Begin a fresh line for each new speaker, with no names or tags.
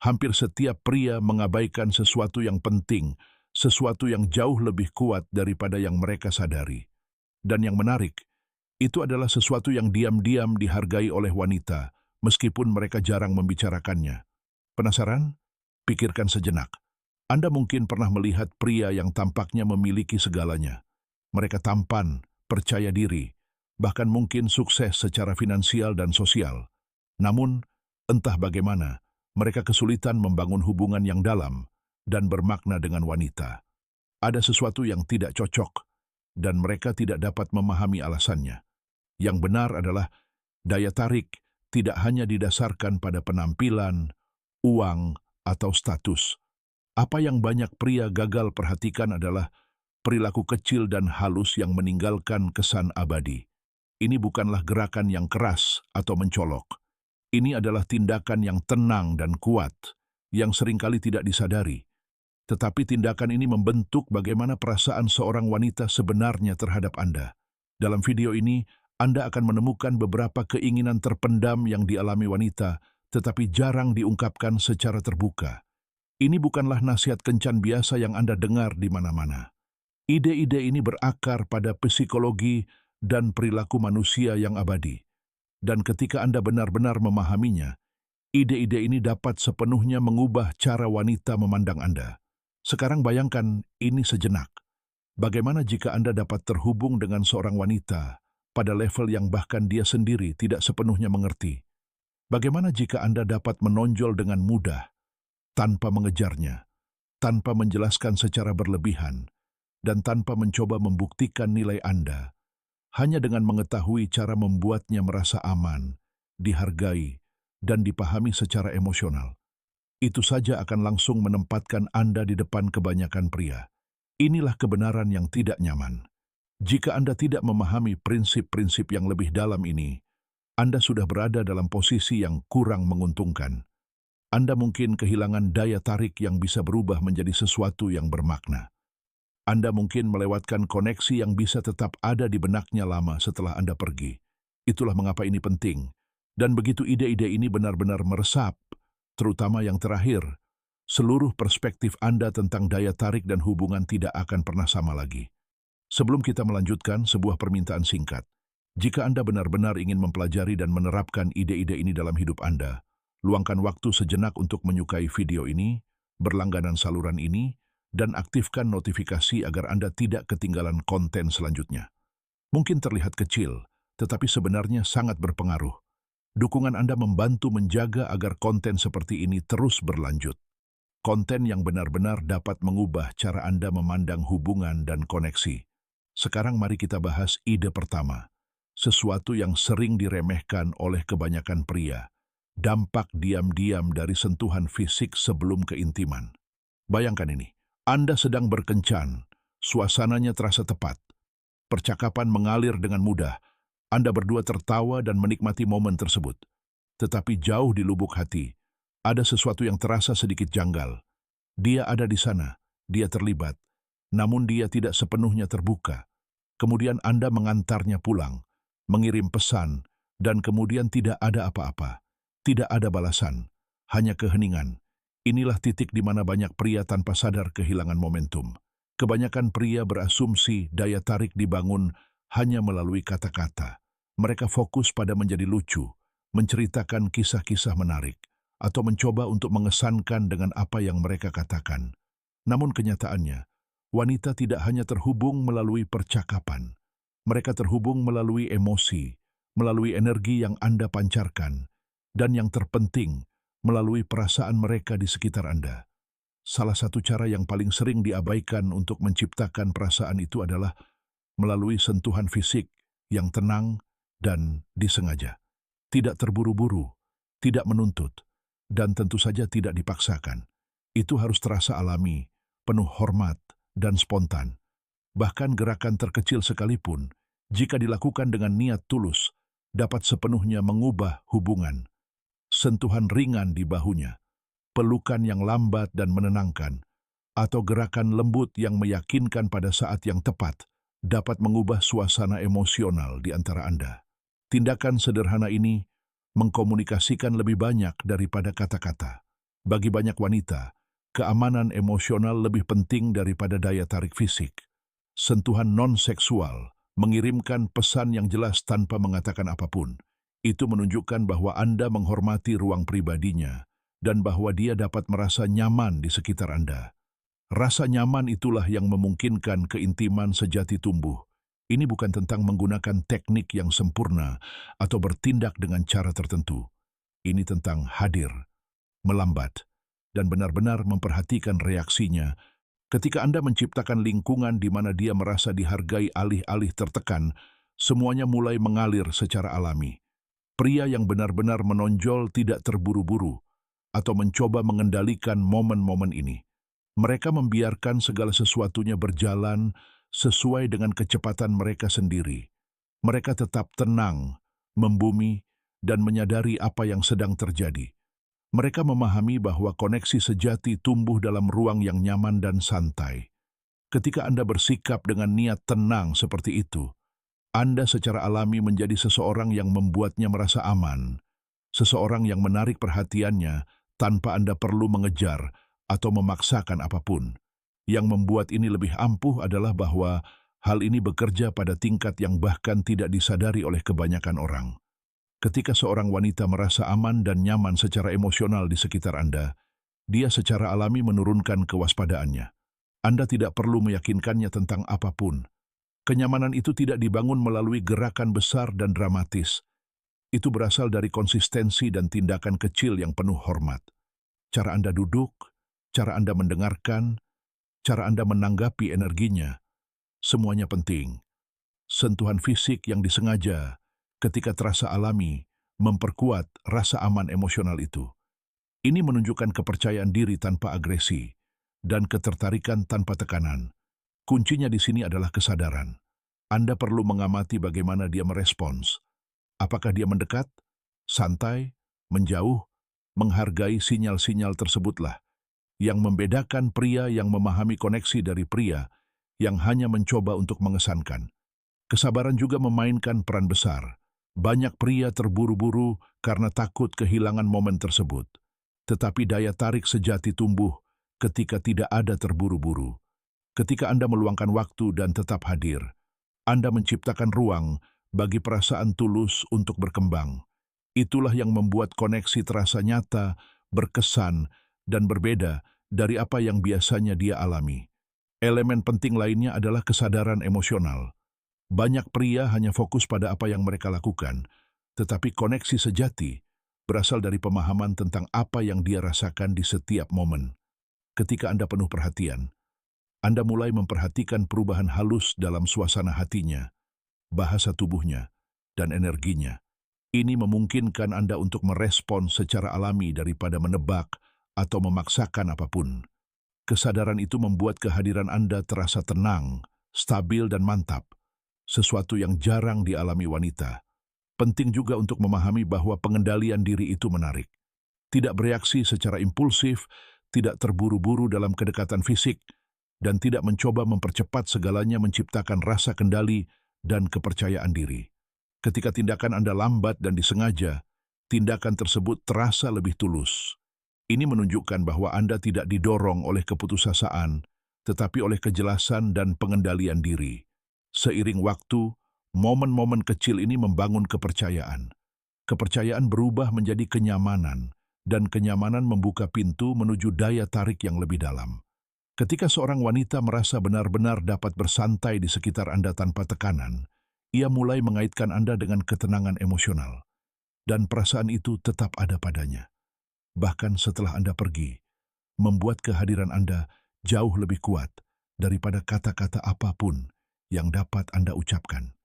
Hampir setiap pria mengabaikan sesuatu yang penting, sesuatu yang jauh lebih kuat daripada yang mereka sadari. Dan yang menarik, itu adalah sesuatu yang diam-diam dihargai oleh wanita, meskipun mereka jarang membicarakannya. Penasaran? Pikirkan sejenak. Anda mungkin pernah melihat pria yang tampaknya memiliki segalanya. Mereka tampan, percaya diri, bahkan mungkin sukses secara finansial dan sosial. Namun, entah bagaimana, mereka kesulitan membangun hubungan yang dalam dan bermakna dengan wanita. Ada sesuatu yang tidak cocok, dan mereka tidak dapat memahami alasannya. Yang benar adalah daya tarik tidak hanya didasarkan pada penampilan, uang, atau status. Apa yang banyak pria gagal perhatikan adalah perilaku kecil dan halus yang meninggalkan kesan abadi. Ini bukanlah gerakan yang keras atau mencolok. Ini adalah tindakan yang tenang dan kuat, yang seringkali tidak disadari. Tetapi tindakan ini membentuk bagaimana perasaan seorang wanita sebenarnya terhadap Anda. Dalam video ini, Anda akan menemukan beberapa keinginan terpendam yang dialami wanita, tetapi jarang diungkapkan secara terbuka. Ini bukanlah nasihat kencan biasa yang Anda dengar di mana-mana. Ide-ide ini berakar pada psikologi dan perilaku manusia yang abadi. Dan ketika Anda benar-benar memahaminya, ide-ide ini dapat sepenuhnya mengubah cara wanita memandang Anda. Sekarang bayangkan ini sejenak. Bagaimana jika Anda dapat terhubung dengan seorang wanita pada level yang bahkan dia sendiri tidak sepenuhnya mengerti? Bagaimana jika Anda dapat menonjol dengan mudah, tanpa mengejarnya, tanpa menjelaskan secara berlebihan, dan tanpa mencoba membuktikan nilai Anda, hanya dengan mengetahui cara membuatnya merasa aman, dihargai, dan dipahami secara emosional? Itu saja akan langsung menempatkan Anda di depan kebanyakan pria. Inilah kebenaran yang tidak nyaman. Jika Anda tidak memahami prinsip-prinsip yang lebih dalam ini, Anda sudah berada dalam posisi yang kurang menguntungkan. Anda mungkin kehilangan daya tarik yang bisa berubah menjadi sesuatu yang bermakna. Anda mungkin melewatkan koneksi yang bisa tetap ada di benaknya lama setelah Anda pergi. Itulah mengapa ini penting. Dan begitu ide-ide ini benar-benar meresap, terutama yang terakhir, seluruh perspektif Anda tentang daya tarik dan hubungan tidak akan pernah sama lagi. Sebelum kita melanjutkan, sebuah permintaan singkat. Jika Anda benar-benar ingin mempelajari dan menerapkan ide-ide ini dalam hidup Anda, luangkan waktu sejenak untuk menyukai video ini, berlangganan saluran ini, dan aktifkan notifikasi agar Anda tidak ketinggalan konten selanjutnya. Mungkin terlihat kecil, tetapi sebenarnya sangat berpengaruh. Dukungan Anda membantu menjaga agar konten seperti ini terus berlanjut. Konten yang benar-benar dapat mengubah cara Anda memandang hubungan dan koneksi. Sekarang mari kita bahas ide pertama. Sesuatu yang sering diremehkan oleh kebanyakan pria. Dampak diam-diam dari sentuhan fisik sebelum keintiman. Bayangkan ini. Anda sedang berkencan, suasananya terasa tepat. Percakapan mengalir dengan mudah. Anda berdua tertawa dan menikmati momen tersebut. Tetapi jauh di lubuk hati, ada sesuatu yang terasa sedikit janggal. Dia ada di sana, dia terlibat, namun dia tidak sepenuhnya terbuka. Kemudian Anda mengantarnya pulang, mengirim pesan, dan kemudian tidak ada apa-apa. Tidak ada balasan, hanya keheningan. Inilah titik di mana banyak pria tanpa sadar kehilangan momentum. Kebanyakan pria berasumsi daya tarik dibangun hanya melalui kata-kata. Mereka fokus pada menjadi lucu, menceritakan kisah-kisah menarik, atau mencoba untuk mengesankan dengan apa yang mereka katakan. Namun kenyataannya, wanita tidak hanya terhubung melalui percakapan. Mereka terhubung melalui emosi, melalui energi yang Anda pancarkan, dan yang terpenting, melalui perasaan mereka di sekitar Anda. Salah satu cara yang paling sering diabaikan untuk menciptakan perasaan itu adalah melalui sentuhan fisik yang tenang dan disengaja. Tidak terburu-buru, tidak menuntut, dan tentu saja tidak dipaksakan. Itu harus terasa alami, penuh hormat, dan spontan. Bahkan gerakan terkecil sekalipun, jika dilakukan dengan niat tulus, dapat sepenuhnya mengubah hubungan. Sentuhan ringan di bahunya, pelukan yang lambat dan menenangkan, atau gerakan lembut yang meyakinkan pada saat yang tepat, dapat mengubah suasana emosional di antara Anda. Tindakan sederhana ini mengkomunikasikan lebih banyak daripada kata-kata. Bagi banyak wanita, keamanan emosional lebih penting daripada daya tarik fisik. Sentuhan non-seksual mengirimkan pesan yang jelas tanpa mengatakan apapun. Itu menunjukkan bahwa Anda menghormati ruang pribadinya dan bahwa dia dapat merasa nyaman di sekitar Anda. Rasa nyaman itulah yang memungkinkan keintiman sejati tumbuh. Ini bukan tentang menggunakan teknik yang sempurna atau bertindak dengan cara tertentu. Ini tentang hadir, melambat, dan benar-benar memperhatikan reaksinya. Ketika Anda menciptakan lingkungan di mana dia merasa dihargai alih-alih tertekan, semuanya mulai mengalir secara alami. Pria yang benar-benar menonjol tidak terburu-buru atau mencoba mengendalikan momen-momen ini. Mereka membiarkan segala sesuatunya berjalan sesuai dengan kecepatan mereka sendiri. Mereka tetap tenang, membumi, dan menyadari apa yang sedang terjadi. Mereka memahami bahwa koneksi sejati tumbuh dalam ruang yang nyaman dan santai. Ketika Anda bersikap dengan niat tenang seperti itu, Anda secara alami menjadi seseorang yang membuatnya merasa aman, seseorang yang menarik perhatiannya tanpa Anda perlu mengejar atau memaksakan apapun. Yang membuat ini lebih ampuh adalah bahwa hal ini bekerja pada tingkat yang bahkan tidak disadari oleh kebanyakan orang. Ketika seorang wanita merasa aman dan nyaman secara emosional di sekitar Anda, dia secara alami menurunkan kewaspadaannya. Anda tidak perlu meyakinkannya tentang apapun. Kenyamanan itu tidak dibangun melalui gerakan besar dan dramatis. Itu berasal dari konsistensi dan tindakan kecil yang penuh hormat. Cara Anda duduk, cara Anda mendengarkan, cara Anda menanggapi energinya, semuanya penting. Sentuhan fisik yang disengaja, ketika terasa alami, memperkuat rasa aman emosional itu. Ini menunjukkan kepercayaan diri tanpa agresi dan ketertarikan tanpa tekanan. Kuncinya di sini adalah kesadaran. Anda perlu mengamati bagaimana dia merespons. Apakah dia mendekat, santai, menjauh, menghargai sinyal-sinyal tersebutlah yang membedakan pria yang memahami koneksi dari pria yang hanya mencoba untuk mengesankan. Kesabaran juga memainkan peran besar. Banyak pria terburu-buru karena takut kehilangan momen tersebut. Tetapi daya tarik sejati tumbuh ketika tidak ada terburu-buru. Ketika Anda meluangkan waktu dan tetap hadir, Anda menciptakan ruang bagi perasaan tulus untuk berkembang. Itulah yang membuat koneksi terasa nyata, berkesan, dan berbeda dari apa yang biasanya dia alami. Elemen penting lainnya adalah kesadaran emosional. Banyak pria hanya fokus pada apa yang mereka lakukan, tetapi koneksi sejati berasal dari pemahaman tentang apa yang dia rasakan di setiap momen. Ketika Anda penuh perhatian, Anda mulai memperhatikan perubahan halus dalam suasana hatinya, bahasa tubuhnya, dan energinya. Ini memungkinkan Anda untuk merespon secara alami daripada menebak atau memaksakan apapun. Kesadaran itu membuat kehadiran Anda terasa tenang, stabil, dan mantap, sesuatu yang jarang dialami wanita. Penting juga untuk memahami bahwa pengendalian diri itu menarik. Tidak bereaksi secara impulsif, tidak terburu-buru dalam kedekatan fisik, dan tidak mencoba mempercepat segalanya menciptakan rasa kendali dan kepercayaan diri. Ketika tindakan Anda lambat dan disengaja, tindakan tersebut terasa lebih tulus. Ini menunjukkan bahwa Anda tidak didorong oleh keputusasaan, tetapi oleh kejelasan dan pengendalian diri. Seiring waktu, momen-momen kecil ini membangun kepercayaan. Kepercayaan berubah menjadi kenyamanan, dan kenyamanan membuka pintu menuju daya tarik yang lebih dalam. Ketika seorang wanita merasa benar-benar dapat bersantai di sekitar Anda tanpa tekanan, ia mulai mengaitkan Anda dengan ketenangan emosional, dan perasaan itu tetap ada padanya. Bahkan setelah Anda pergi, membuat kehadiran Anda jauh lebih kuat daripada kata-kata apapun yang dapat Anda ucapkan.